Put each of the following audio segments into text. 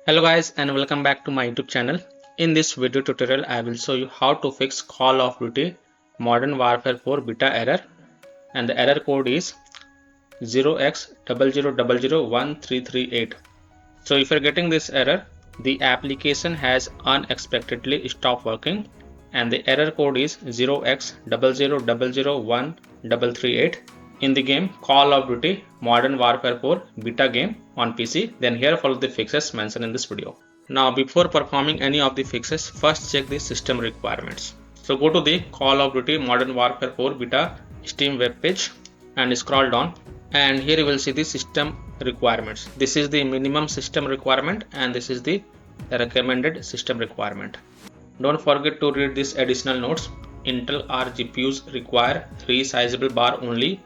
Hello guys and welcome back to my YouTube channel. In this video tutorial I will show you how to fix Call of Duty Modern Warfare 4 beta error, and the error code is 0x00001338. So if you're getting this error, the application has unexpectedly stopped working and the error code is 0x00001338 in the game Call of Duty Modern Warfare 4 beta game on PC. Then here follow the fixes mentioned in this video. Now before performing any of the fixes, first check the system requirements. So go to the Call of Duty Modern Warfare 4 beta Steam web page and scroll down, and here you will see the system requirements. This is the minimum system requirement and this is the recommended system requirement. Don't forget to read these additional notes. Intel R GPUs require resizable bar only.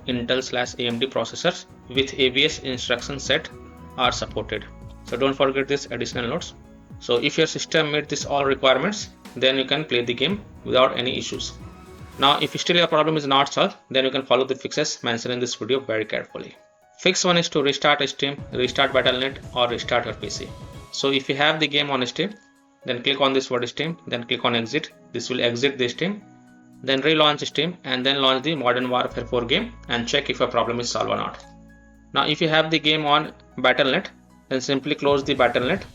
Intel/AMD processors with AVS instruction set are supported. So don't forget this additional notes. So if your system meets this all requirements, then you can play the game without any issues. Now if still your problem is not solved, then you can follow the fixes mentioned in this video very carefully. Fix 1 is to restart Steam, restart Battle.net or restart your PC. So if you have the game on Steam, then click on this word Steam, then click on exit. This will exit the Steam. Then relaunch Steam and then launch the Modern Warfare 4 game and check if your problem is solved or not. Now if you have the game on Battle.net, then simply close the Battle.net.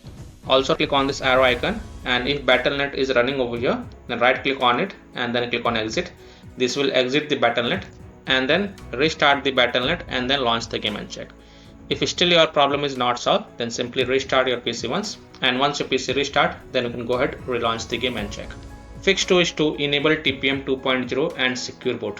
Also click on this arrow icon, and if Battle.net is running over here, then right click on it and then click on exit. This will exit the Battle.net and then restart the Battle.net and then launch the game and check. If still your problem is not solved, then simply restart your PC once, and once your PC restart, then you can go ahead relaunch the game and check. Fix 2 is to enable TPM 2.0 and secure boot.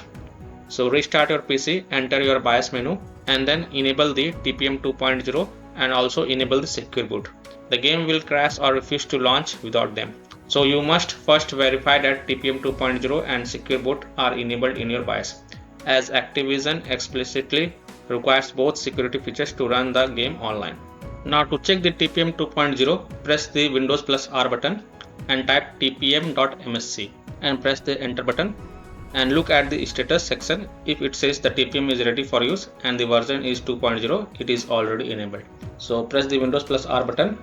So restart your PC, enter your BIOS menu and then enable the TPM 2.0 and also enable the secure boot. The game will crash or refuse to launch without them. So you must first verify that TPM 2.0 and secure boot are enabled in your BIOS, as Activision explicitly requires both security features to run the game online. Now to check the TPM 2.0, press the Windows plus R button and type tpm.msc and press the enter button and look at the status section. If it says the TPM is ready for use and the version is 2.0, it is already enabled. So press the Windows plus R button,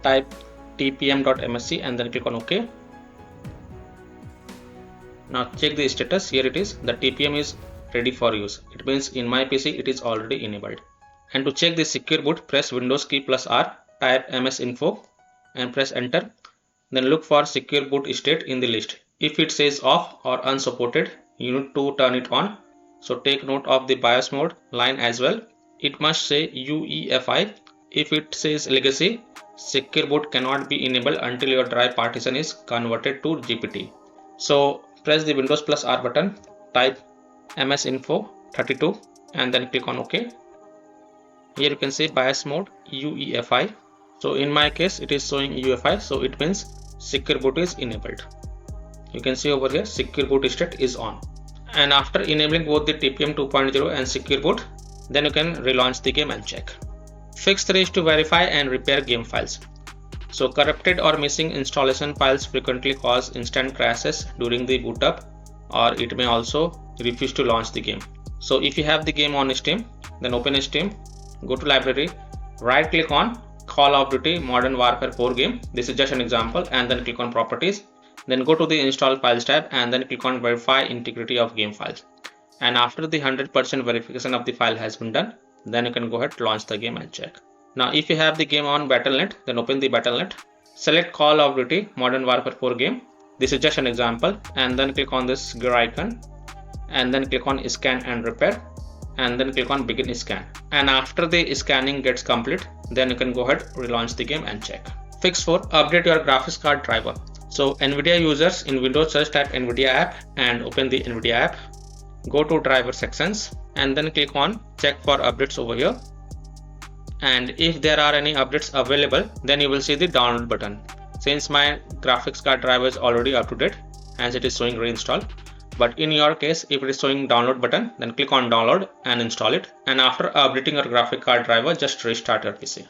type tpm.msc and then click on OK. Now check the status. Here it is, the TPM is ready for use. It means in my PC it is already enabled. And to check the secure boot, press Windows key plus R, type msinfo and press enter. Then look for secure boot state in the list. If it says off or unsupported, you need to turn it on. So take note of the BIOS mode line as well. It must say UEFI. If it says legacy, secure boot cannot be enabled until your drive partition is converted to GPT. So press the Windows plus R button, type msinfo 32 and then click on OK. Here you can see BIOS mode UEFI. So in my case it is showing UEFI, so it means secure boot is enabled. You can see over here secure boot state is on. And after enabling both the TPM 2.0 and secure boot, then you can relaunch the game and check. Fix 3 is to verify and repair game files. So corrupted or missing installation files frequently cause instant crashes during the boot up, or it may also refuse to launch the game. So if you have the game on Steam, then open Steam, go to library, right click on Call of Duty Modern Warfare 4 game. This is just an example, and then click on properties. Then go to the install files tab and then click on verify integrity of game files. And after the 100% verification of the file has been done, then you can go ahead launch the game and check. Now if you have the game on Battle.net, then open the Battle.net, select Call of Duty Modern Warfare 4 game. This is just an example, and then click on this gear icon and then click on scan and repair and then click on begin scan. And after the scanning gets complete, then you can go ahead relaunch the game and check. Fix 4, update your graphics card driver. So NVIDIA users in Windows search type NVIDIA app and open the NVIDIA app. Go to driver sections and then click on check for updates over here. And if there are any updates available, then you will see the download button. Since my graphics card driver is already up to date as it is showing reinstall, but in your case if it is showing download button, then click on download and install it. And after updating your graphic card driver, just restart your PC.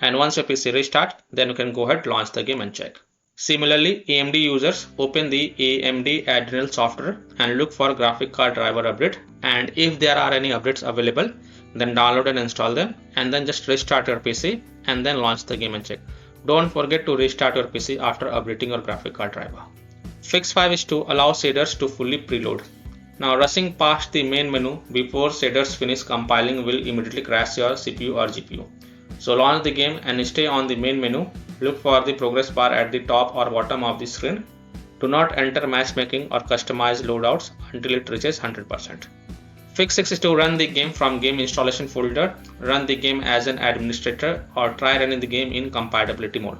And once your PC restart, then you can go ahead launch the game and check. Similarly, AMD users open the AMD Adrenal software and look for graphic card driver update, and if there are any updates available, then download and install them, and then just restart your PC and then launch the game and check. Don't forget to restart your PC after updating your graphic card driver. Fix 5 is to allow shaders to fully preload. Now rushing past the main menu before shaders finish compiling will immediately crash your CPU or GPU. So launch the game and stay on the main menu. Look for the progress bar at the top or bottom of the screen. Do not enter matchmaking or customize loadouts until it reaches 100%. Fix 6 is to run the game from game installation folder. Run the game as an administrator or try running the game in compatibility mode.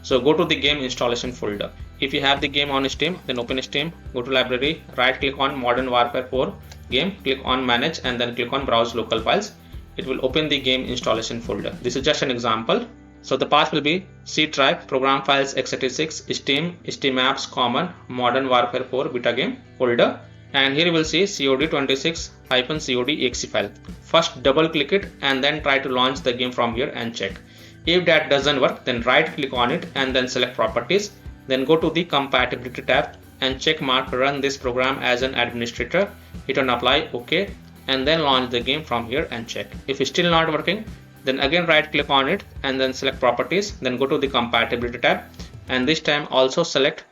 So go to the game installation folder. If you have the game on Steam, then open Steam, go to library, right click on Modern Warfare 4 game, click on manage and then click on browse local files. It will open the game installation folder. This is just an example. So the path will be C drive, program files x86, Steam, Steam apps, common, Modern Warfare 4 beta game folder, and here you will see COD26-COD exe file. First double click it and then try to launch the game from here and check. If that doesn't work, then right click on it and then select properties, then go to the compatibility tab and check mark run this program as an administrator, hit on apply, OK, and then launch the game from here and check. If it's still not working, then again right click on it and then select properties, then go to the compatibility tab and this time also select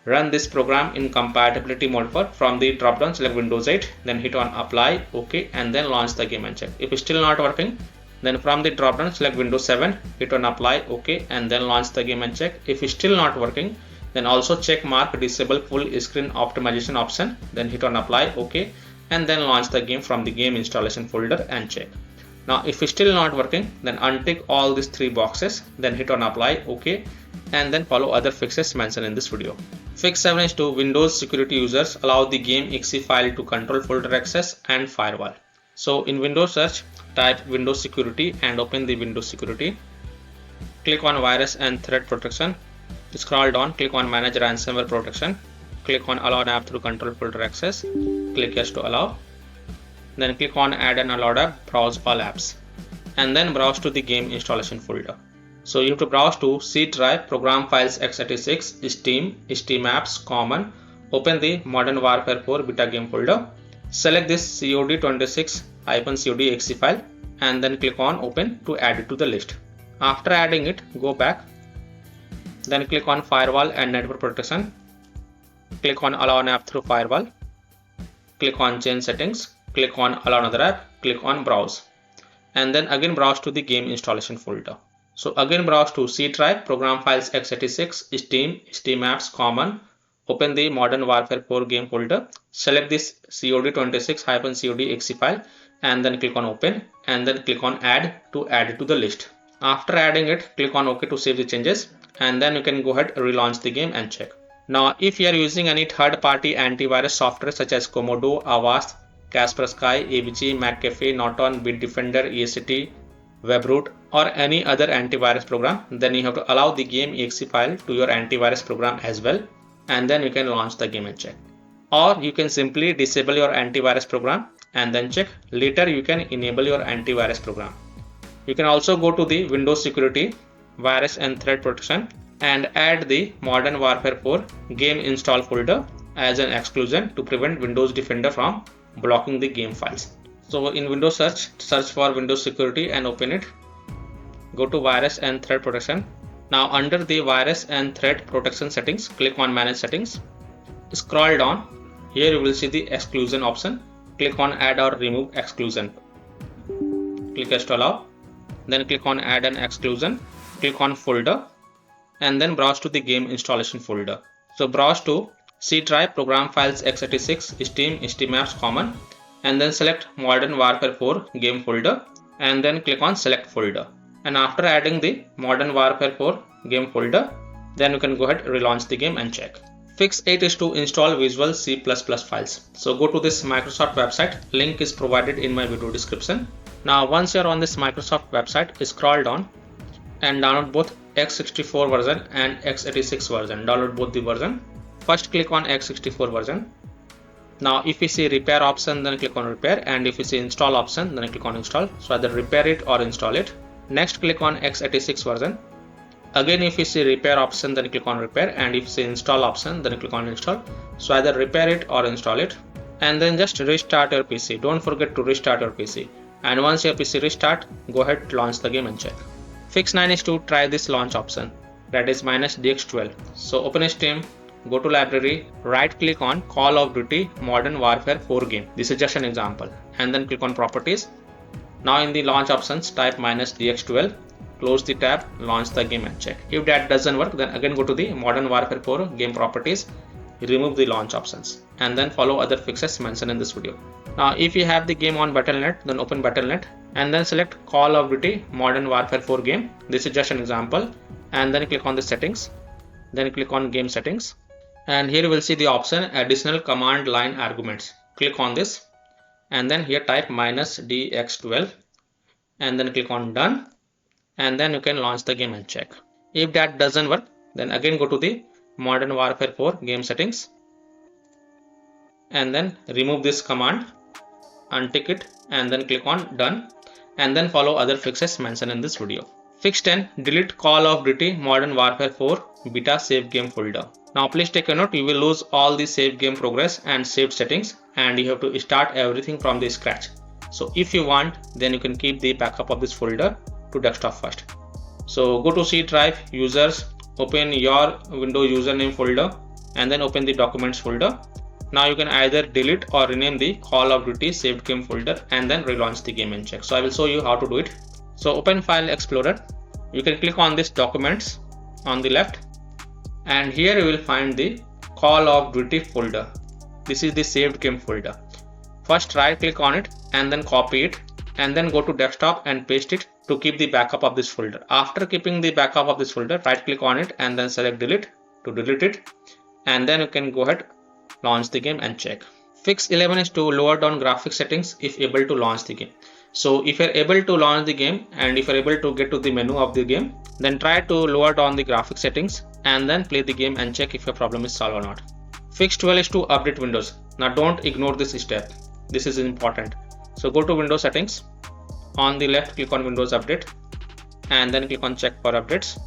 run this program in compatibility mode. From the drop down select Windows 8, then hit on apply, OK, and then launch the game and check. If it's still not working, then from the drop down select Windows 7, hit on apply, OK, and then launch the game and check. If it's still not working, then also check mark disable full screen optimization option, then hit on apply, OK, and then launch the game from the game installation folder and check. Now if it's still not working, then untick all these 3 boxes, then hit on apply, OK, and then follow other fixes mentioned in this video. Fix 7 is to Windows security users allow the game exe file to control folder access and firewall. So in Windows search, type Windows security and open the Windows security. Click on virus and threat protection. Scroll down, click on manage ransomware protection. Click on allow an app to control folder access. Click yes to allow. Then click on add an allowed app, browse all apps, and then browse to the game installation folder. So you have to browse to C drive, program files x86, Steam, Steam apps, common, open the Modern Warfare 4 beta game folder, select this COD26-COD exe file and then click on open to add it to the list. After adding it, go back, then click on firewall and network protection, click on allow an app through firewall, click on change settings, click on allow another app, click on browse, and then again browse to the game installation folder. So again browse to C drive, program files x86, Steam, Steam apps, common, open the Modern Warfare 4 game folder, select this COD26-COD exe file and then click on open and then click on add to add it to the list. After adding it, click on OK to save the changes and then you can go ahead relaunch the game and check. Now if you are using any third-party antivirus software such as Komodo, Avast, Kaspersky, AVG, McAfee, Norton, Bitdefender, ESCT, Webroot or any other antivirus program, then you have to allow the game exe file to your antivirus program as well, and then you can launch the game and check. Or you can simply disable your antivirus program and then check. Later you can enable your antivirus program. You can also go to the Windows security, virus and threat protection and add the Modern Warfare 4 game install folder as an exclusion to prevent Windows Defender from blocking the game files. So in Windows search for Windows security and open it. Go to virus and threat protection. Now under the virus and threat protection settings, click on manage settings. Scroll down. Here you will see the exclusion option. Click on add or remove exclusion. Click yes to allow. Then click on add an exclusion. Click on folder and then browse to the game installation folder. So browse to C drive, program files x86, Steam, Steam apps, common, and then select Modern Warfare 4 game folder and then click on select folder. And after adding the Modern Warfare 4 game folder, then you can go ahead relaunch the game and check. Fix 8 is to install Visual C++ files. So go to this Microsoft website, link is provided in my video description. Now once you are on this Microsoft website, scroll down and download both x64 version and x86 version. Download both the version. First click on x64 version. Now if you see repair option, then click on repair, and if you see install option, then click on install. So either repair it or install it. Next click on x86 version. Again if you see repair option, then click on repair, and if you see install option, then click on install. So either repair it or install it, and then just restart your PC. Don't forget to restart your PC. and once your PC restart, go ahead, launch the game and check. Fix 9 is to try this launch option, that is -DX12. So open Steam, go to library, right click on Call of Duty Modern Warfare 4 game. This is just an example, and then click on properties. Now in the launch options, type -DX12, close the tab, launch the game and check. If that doesn't work, then again go to the Modern Warfare 4 game properties, remove the launch options, and then follow other fixes mentioned in this video. Now if you have the game on Battle.net, then open Battle.net and then select Call of Duty Modern Warfare 4 game. This is just an example, and then click on the settings, then click on game settings, and here you will see the option additional command line arguments. Click on this, and then here type -DX12 and then click on done, and then you can launch the game and check. If that doesn't work, then again go to the Modern Warfare 4 game settings and then remove this command, untick it, and then click on done, and then follow other fixes mentioned in this video. Fix 10, delete Call of Duty Modern Warfare 4 beta save game folder. Now please take a note, you will lose all the save game progress and saved settings, and you have to start everything from the scratch. So if you want, then you can keep the backup of this folder to desktop first. So go to C drive, users, open your Windows username folder, and then open the documents folder. Now you can either delete or rename the Call of Duty saved game folder and then relaunch the game and check. So I will show you how to do it. So open File Explorer, you can click on this documents on the left, and here you will find the Call of Duty folder. This is the saved game folder. First right click on it and then copy it, and then go to desktop and paste it to keep the backup of this folder. After keeping the backup of this folder, right click on it and then select delete to delete it, and then you can go ahead, launch the game and check. Fix 11 is to lower down graphics settings if able to launch the game. So if you're able to launch the game and if you're able to get to the menu of the game, then try to lower down the graphics settings and then play the game and check if your problem is solved or not. Fix 12 is to update Windows. Now don't ignore this step. This is important. So go to Windows settings. On the left click on Windows Update and then click on check for updates.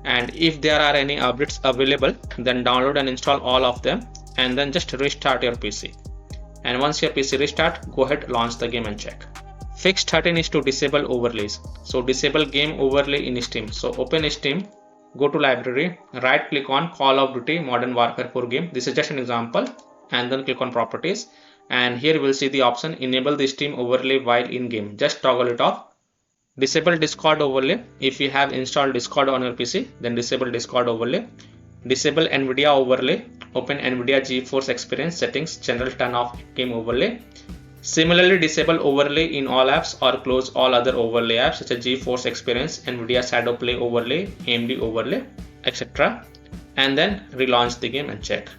And if there are any updates available, then download and install all of them, and then just restart your PC. And once your PC restart, go ahead, launch the game and check. Fix 13 is to disable overlays. So disable game overlay in Steam. So open Steam, go to library, right click on Call of Duty Modern Warfare 4 game. This is just an example, and then click on properties, and here you will see the option enable the Steam overlay while in game. Just toggle it off. Disable Discord overlay. If you have installed Discord on your PC, then disable Discord overlay. Disable Nvidia overlay. Open Nvidia GeForce Experience settings, general turn off game overlay. Similarly, disable overlay in all apps or close all other overlay apps such as GeForce Experience, Nvidia Shadow Play overlay, AMD overlay, etc. And then relaunch the game and check.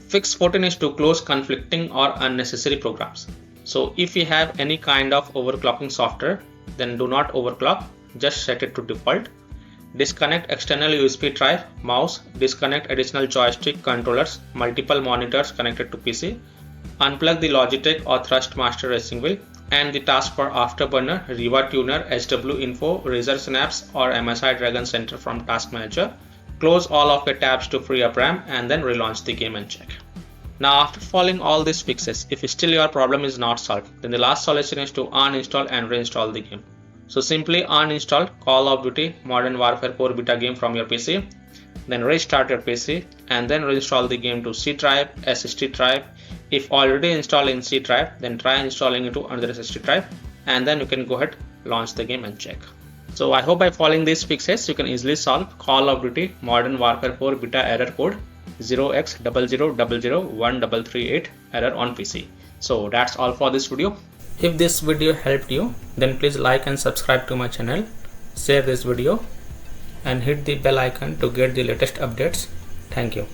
Fix 14 is to close conflicting or unnecessary programs. So if you have any kind of overclocking software, then do not overclock, just set it to default. Disconnect external USB drive, mouse, disconnect additional joystick controllers, multiple monitors connected to PC, unplug the Logitech or Thrustmaster racing wheel, and the taskbar Afterburner, Riva Tuner, SW Info, Razer Synapse or MSI Dragon Center from Task Manager. Close all of your tabs to free up RAM and then relaunch the game and check. Now after following all these fixes, if still your problem is not solved, then the last solution is to uninstall and reinstall the game. So simply uninstall Call of Duty Modern Warfare 4 beta game from your PC, then restart your PC and then reinstall the game to C drive, SSD drive. If already installed in C drive, then try installing it to another SSD drive, and then you can go ahead, launch the game and check. So I hope by following these fixes, you can easily solve Call of Duty Modern Warfare 4 beta error code 0x00001338 error on PC. So that's all for this video. If this video helped you, then please like and subscribe to my channel, share this video and hit the bell icon to get the latest updates. Thank you.